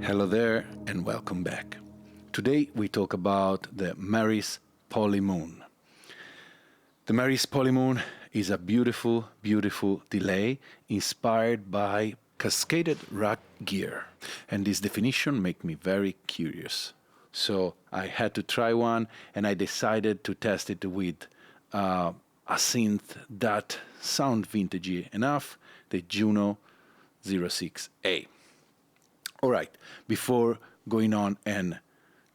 Hello there and welcome back. Today we talk about the Meris Polymoon. The Meris Polymoon is a beautiful, beautiful delay inspired by cascaded rack gear. And this definition made me very curious. So I had to try one and I decided to test it with a synth that sound vintagey enough, the JU06a. All right, before going on and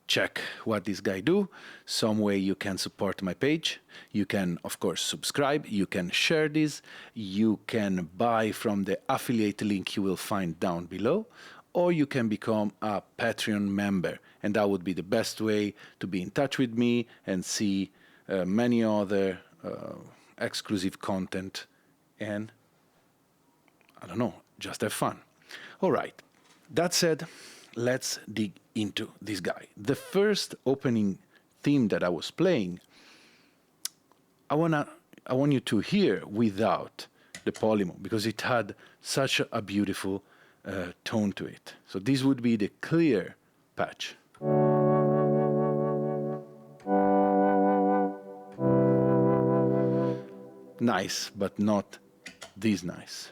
check what this guy do, some way you can support my page. You can, of course, subscribe. You can share this. You can buy from the affiliate link you will find down below, or you can become a Patreon member. And that would be the best way to be in touch with me and see many other exclusive content and, I don't know, just have fun. All right. That said, let's dig into this guy. The first opening theme that I was playing, I want you to hear without the polymoon because it had such a beautiful tone to it. So this would be the clear patch. Nice, but not this nice.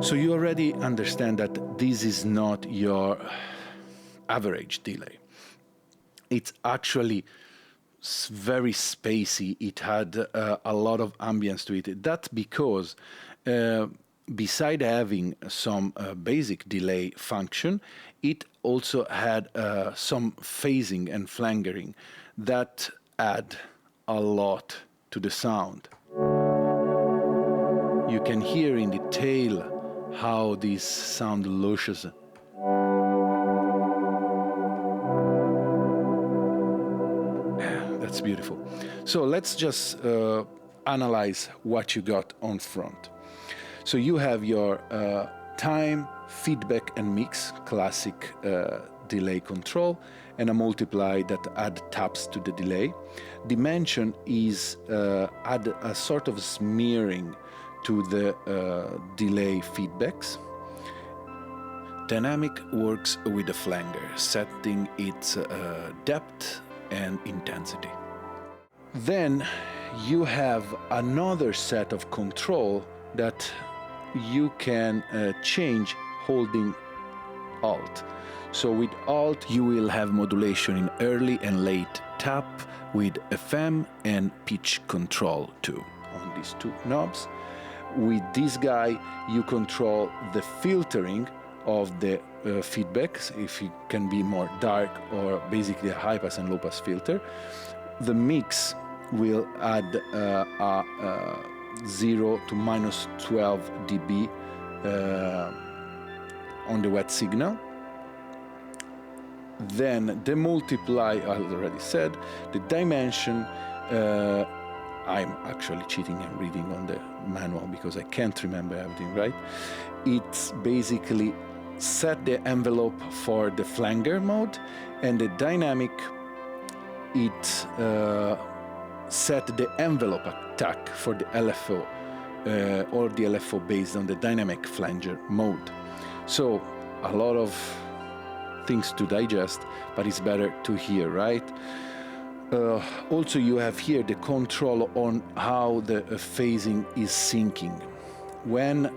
So you already understand that this is not your average delay. It's actually very spacey. It had a lot of ambience to it. That's because beside having some basic delay function, it also had some phasing and flangering that add a lot to the sound. You can hear in detail how this sound luscious. That's beautiful. So let's just analyze what you got on front. So you have your time, feedback and mix, classic delay control, and a multiply that add taps to the delay. Dimension is add a sort of smearing to the delay feedbacks. Dynamic works with the flanger, setting its depth and intensity. Then you have another set of control that you can change holding Alt. So with Alt you will have modulation in early and late tap with FM and pitch control too on these two knobs. With this guy, you control the filtering of the feedbacks, if it can be more dark or basically a high pass and low pass filter. The mix will add a 0 to minus 12 dB on the wet signal. Then the multiply, I already said, the dimension, I'm actually cheating and reading on the manual because I can't remember everything, right? It's basically set the envelope for the flanger mode, and the dynamic, it set the envelope attack for the LFO, or the LFO based on the dynamic flanger mode. So a lot of things to digest, but it's better to hear, right? Also you have here the control on how the phasing is syncing. When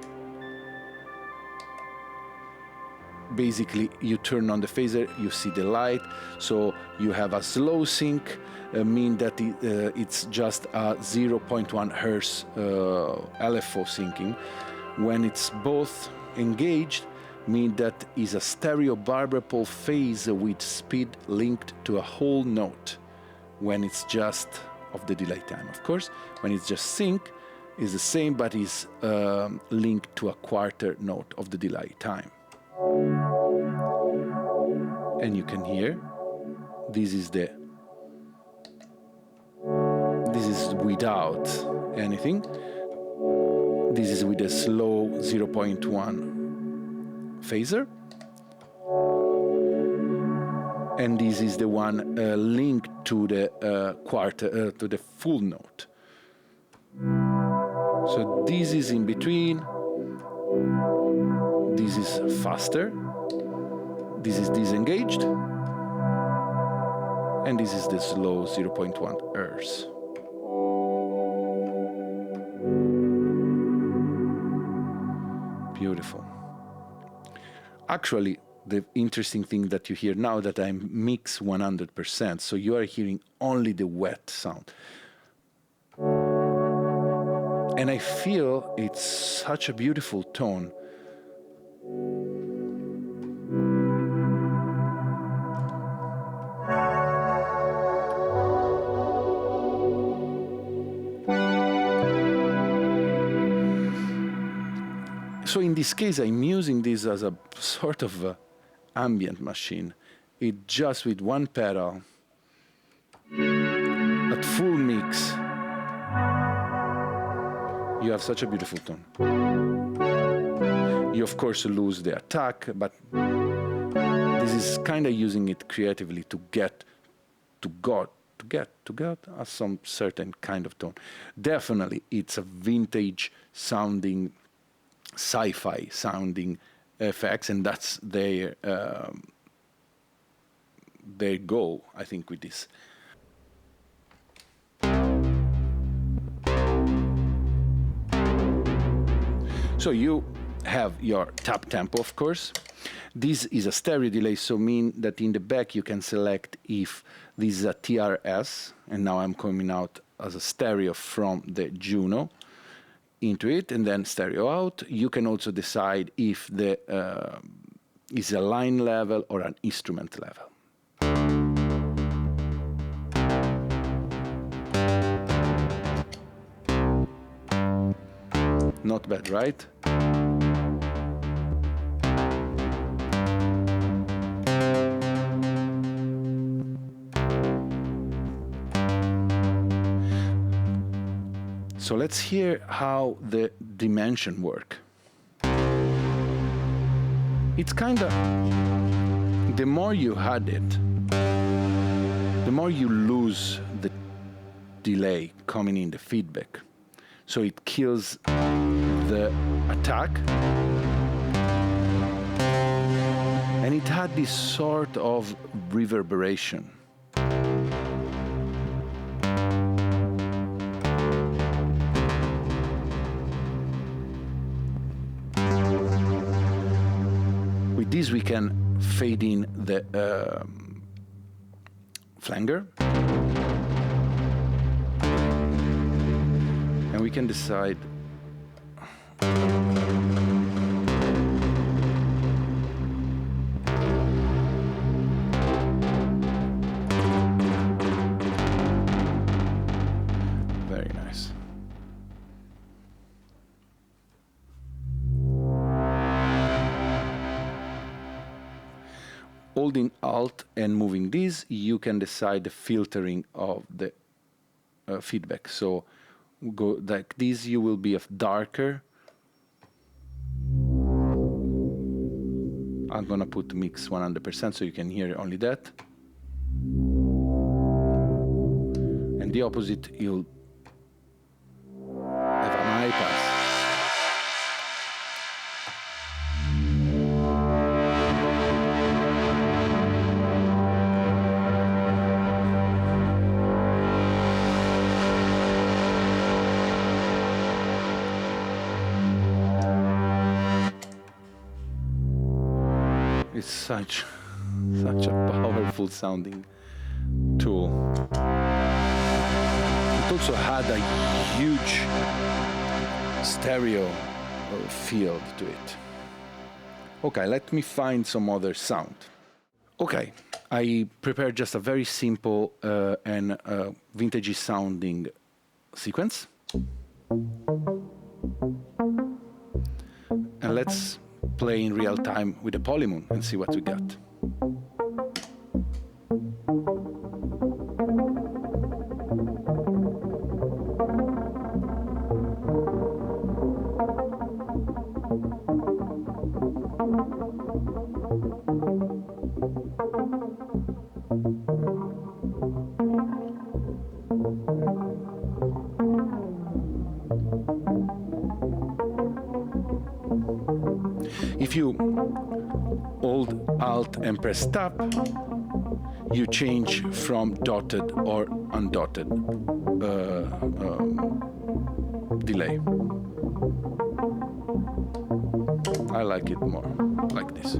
basically you turn on the phaser, you see the light, so you have a slow sync, mean that it's just a 0.1 Hertz LFO syncing. When it's both engaged, mean that is a stereo barber pole phase with speed linked to a whole note. When it's just of the delay time, of course. When it's just sync, is the same, but is linked to a quarter note of the delay time. And you can hear, this is without anything. This is with a slow 0.1 phaser. And this is the one linked to the to the full note. So this is in between. This is faster. This is disengaged. And this is the slow 0.1 Hz. Beautiful. Actually, the interesting thing that you hear now that I mix 100%, so you are hearing only the wet sound. And I feel it's such a beautiful tone. So in this case, I'm using this as a sort of ambient machine. It just with one pedal, at full mix, you have such a beautiful tone. You of course lose the attack, but this is kind of using it creatively to get some certain kind of tone. Definitely, it's a vintage sounding, sci-fi sounding effects, and that's their goal, I think, with this. So you have your tap tempo, of course. This is a stereo delay, so mean that in the back you can select if this is a TRS, and now I'm coming out as a stereo from the Juno into it, and then stereo out. You can also decide if the is a line level or an instrument level. Not bad, right? So let's hear how the dimension work. It's kind of, the more you add it, the more you lose the delay coming in, the feedback. So it kills the attack. And it had this sort of reverberation. With this we can fade in the flanger. And we can decide very nice. Holding Alt and moving this, you can decide the filtering of the feedback. So go like this, you will be of darker. I'm gonna put mix 100% so you can hear only that. And the opposite, you'll have an high pass. It's such a powerful sounding tool. It also had a huge stereo field to it. Okay, let me find some other sound. Okay, I prepared just a very simple and vintage sounding sequence. And let's play in real time with the Polymoon and see what we got. if you hold Alt and press Tab, you change from dotted or undotted delay. I like it more like this.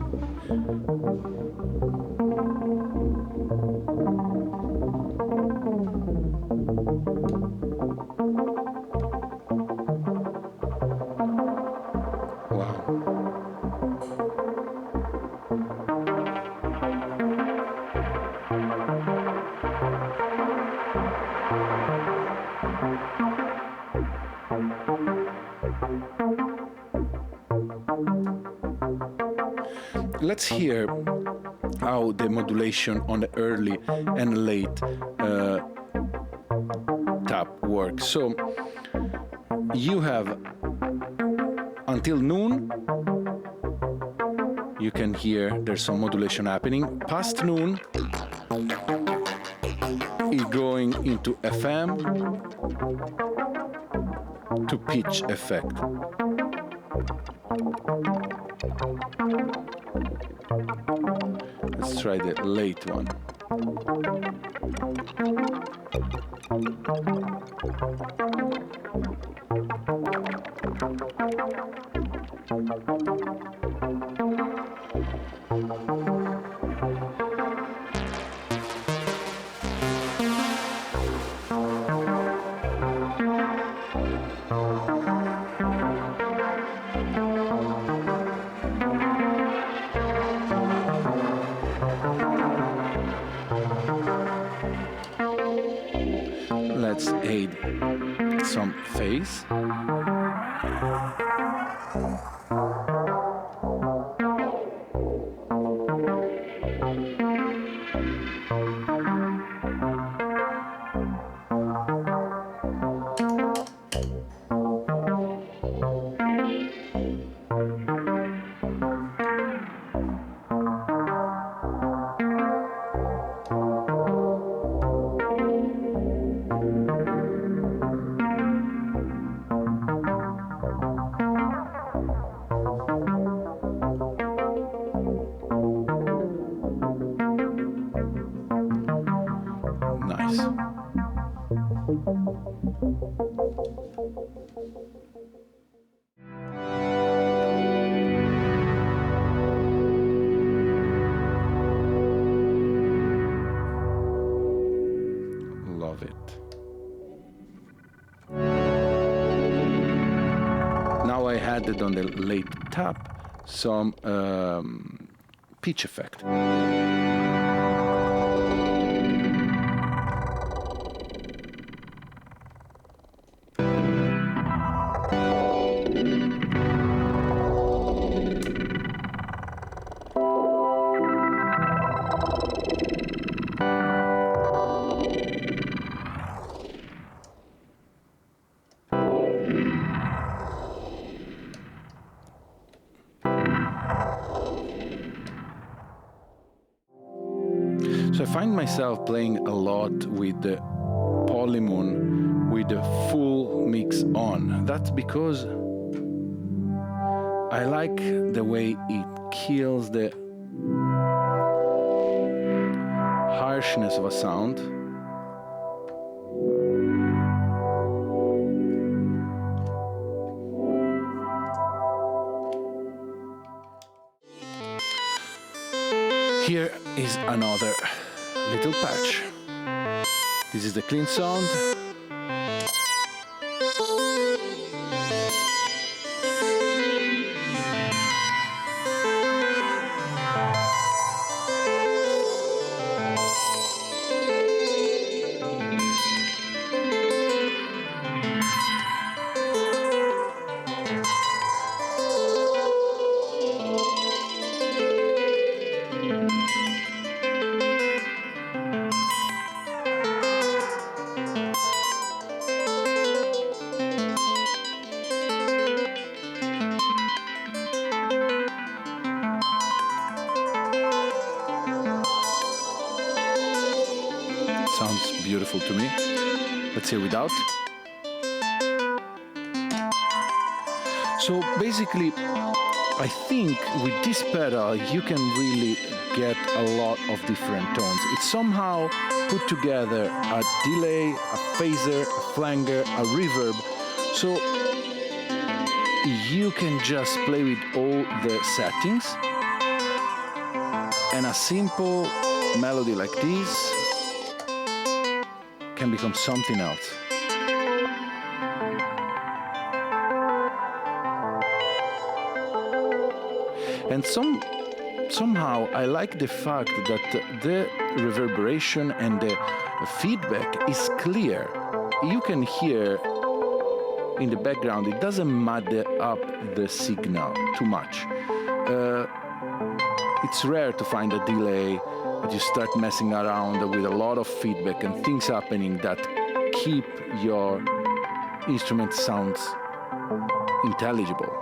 Let's hear how the modulation on the early and late tap works. So you have until noon, you can hear there's some modulation happening. Past noon, it's going into FM to pitch effect. Let's try the late one. Let's add some phase. Nice. Love it. Now I added on the late tap some pitch effect. So I find myself playing a lot with the Polymoon with the full mix on. That's because I like the way it kills the harshness of a sound. Here is another little patch. This is the clean sound. Sounds beautiful to me. Let's hear without. So basically, I think with this pedal you can really get a lot of different tones. It's somehow put together a delay, a phaser, a flanger, a reverb. So you can just play with all the settings, and a simple melody like this can become something else. And somehow I like the fact that the reverberation and the feedback is clear. You can hear in the background, it doesn't muddy up the signal too much. It's rare to find a delay that you start messing around with a lot of feedback and things happening that keep your instrument sounds intelligible.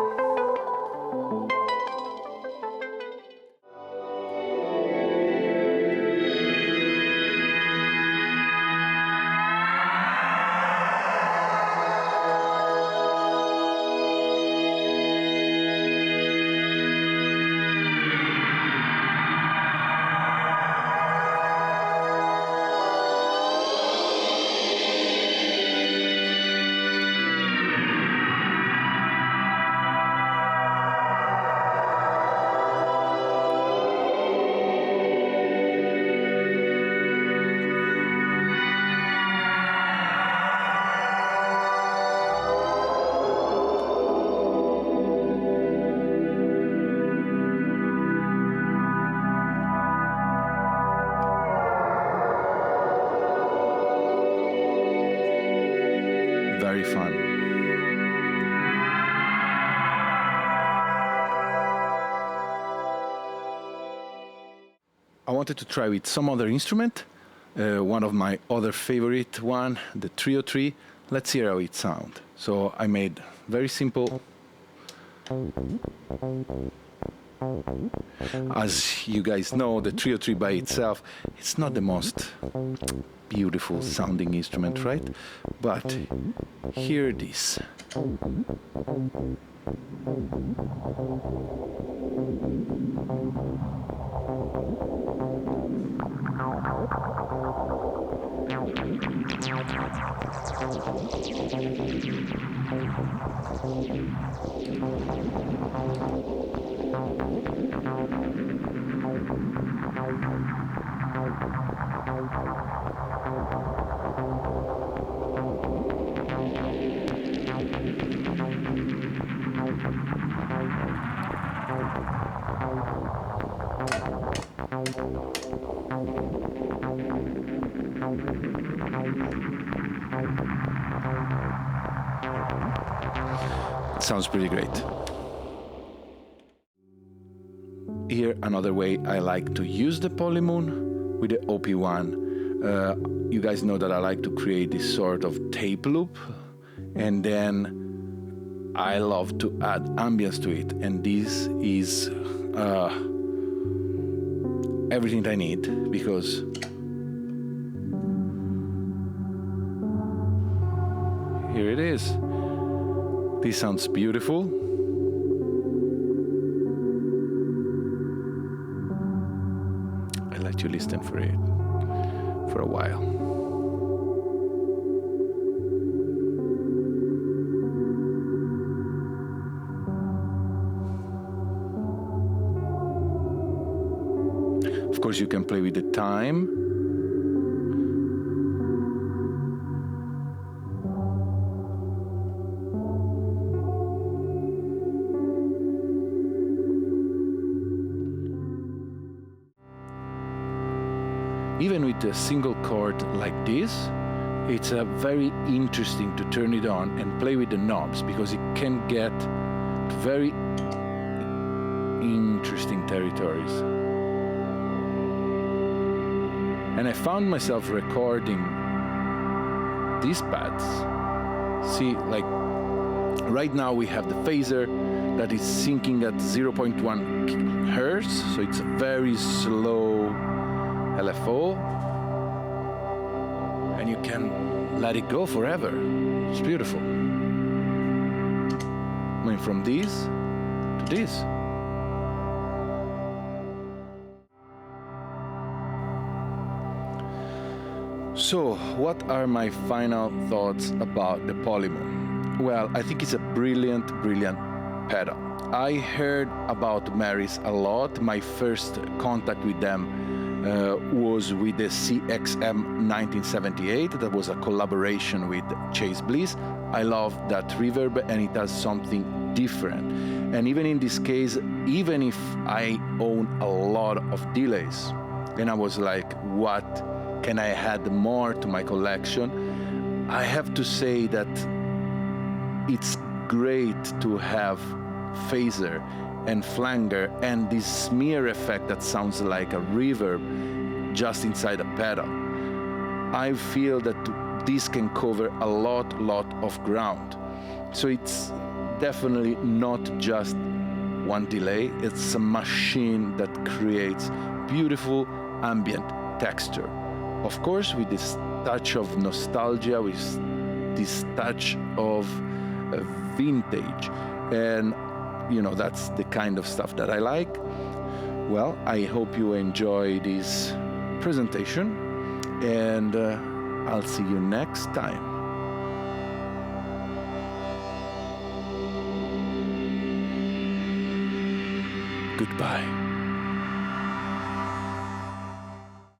Very fun. I wanted to try with some other instrument, one of my other favorite one, the 303. Let's hear how it sounds. So I made very simple. As you guys know, the 303 by itself, it's not the most beautiful sounding instrument, right? But hear this. Sounds pretty great. Here, another way I like to use the Polymoon with the OP1. You guys know that I like to create this sort of tape loop, and then I love to add ambience to it, and this is everything that I need, because here it is. This sounds beautiful. I'll let you listen for it for a while. Of course, you can play with the time. Even with a single chord like this, it's very interesting to turn it on and play with the knobs, because it can get very interesting territories. And I found myself recording these pads. See, like right now we have the phaser that is syncing at 0.1 hertz, so it's a very slow LFO, and you can let it go forever. It's beautiful. I mean, from this to this. So, what are my final thoughts about the Polymoon? Well, I think it's a brilliant, brilliant pedal. I heard about Meris a lot. My first contact with them was with the CXM 1978. That was a collaboration with Chase Bliss. I love that reverb, and it has something different. And even in this case, even if I own a lot of delays, and I was like, what can I add more to my collection? I have to say that it's great to have phaser and flanger and this smear effect that sounds like a reverb just inside a pedal. I feel that this can cover a lot of ground. So it's definitely not just one delay, it's a machine that creates beautiful ambient texture. Of course, with this touch of nostalgia, with this touch of vintage. And that's the kind of stuff that I like. Well, I hope you enjoy this presentation, and I'll see you next time. Goodbye.